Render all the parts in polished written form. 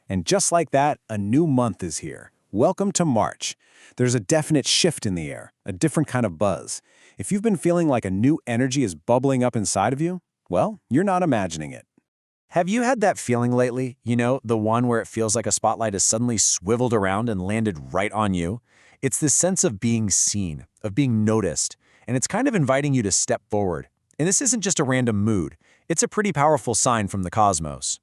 And just like that, a new month is here. Welcome to March. There's a definite shift in the air, a different kind of buzz. If you've been feeling like a new energy is bubbling up inside of you, well, you're not imagining it. Have you had that feeling lately? You know, the one where it feels like a spotlight has suddenly swiveled around and landed right on you? It's this sense of being seen, of being noticed, and it's kind of inviting you to step forward. And this isn't just a random mood. It's a pretty powerful sign from the cosmos.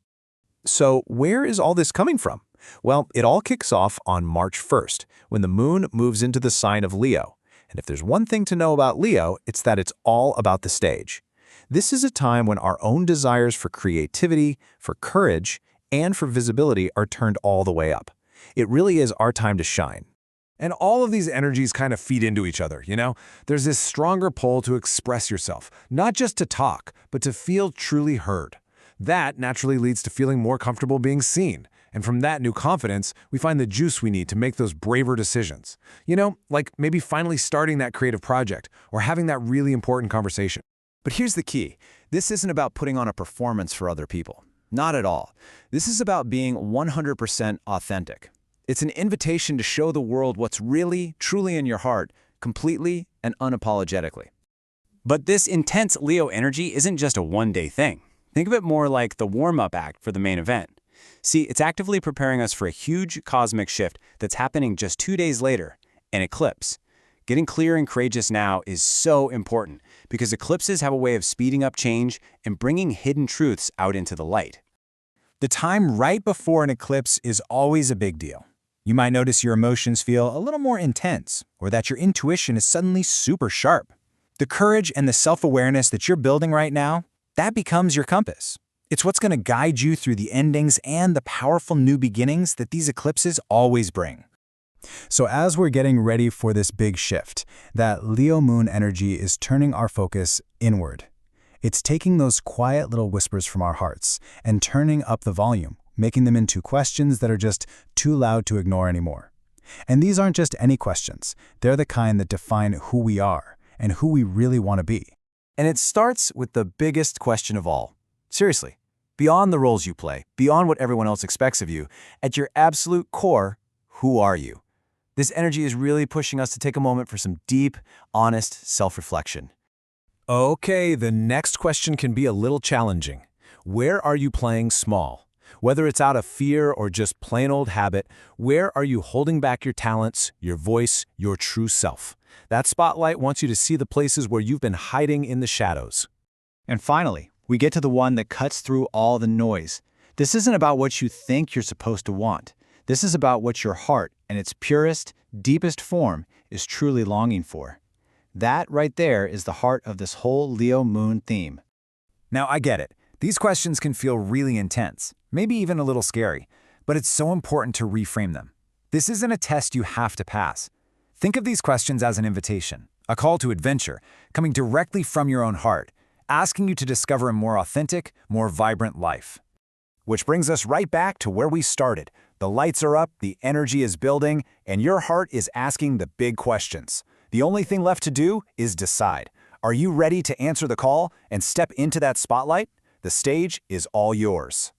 So where is all this coming from? Well, it all kicks off on March 1st, when the moon moves into the sign of Leo. And if there's one thing to know about Leo, it's that it's all about the stage. This is a time when our own desires for creativity, for courage, and for visibility are turned all the way up. It really is our time to shine. And all of these energies kind of feed into each other, you know? There's this stronger pull to express yourself, not just to talk, but to feel truly heard. That naturally leads to feeling more comfortable being seen. And from that new confidence, we find the juice we need to make those braver decisions. You know, like maybe finally starting that creative project or having that really important conversation. But here's the key. This isn't about putting on a performance for other people. Not at all. This is about being 100% authentic. It's an invitation to show the world what's really, truly in your heart, completely and unapologetically. But this intense Leo energy isn't just a one-day thing. Think of it more like the warm-up act for the main event. See, it's actively preparing us for a huge cosmic shift that's happening just 2 days later, an eclipse. Getting clear and courageous now is so important because eclipses have a way of speeding up change and bringing hidden truths out into the light. The time right before an eclipse is always a big deal. You might notice your emotions feel a little more intense, or that your intuition is suddenly super sharp. The courage and the self-awareness that you're building right now, that becomes your compass. It's what's going to guide you through the endings and the powerful new beginnings that these eclipses always bring. So as we're getting ready for this big shift, that Leo moon energy is turning our focus inward. It's taking those quiet little whispers from our hearts and turning up the volume, making them into questions that are just too loud to ignore anymore. And these aren't just any questions. They're the kind that define who we are and who we really want to be. And it starts with the biggest question of all. Seriously, beyond the roles you play, beyond what everyone else expects of you, at your absolute core, who are you? This energy is really pushing us to take a moment for some deep, honest self-reflection. Okay, the next question can be a little challenging. Where are you playing small? Whether it's out of fear or just plain old habit, where are you holding back your talents, your voice, your true self? That spotlight wants you to see the places where you've been hiding in the shadows. And finally, we get to the one that cuts through all the noise. This isn't about what you think you're supposed to want. This is about what your heart, in its purest, deepest form, is truly longing for. That right there is the heart of this whole Leo moon theme. Now, I get it. These questions can feel really intense, maybe even a little scary, but it's so important to reframe them. This isn't a test you have to pass. Think of these questions as an invitation, a call to adventure, coming directly from your own heart, asking you to discover a more authentic, more vibrant life. Which brings us right back to where we started. The lights are up, the energy is building, and your heart is asking the big questions. The only thing left to do is decide. Are you ready to answer the call and step into that spotlight? The stage is all yours.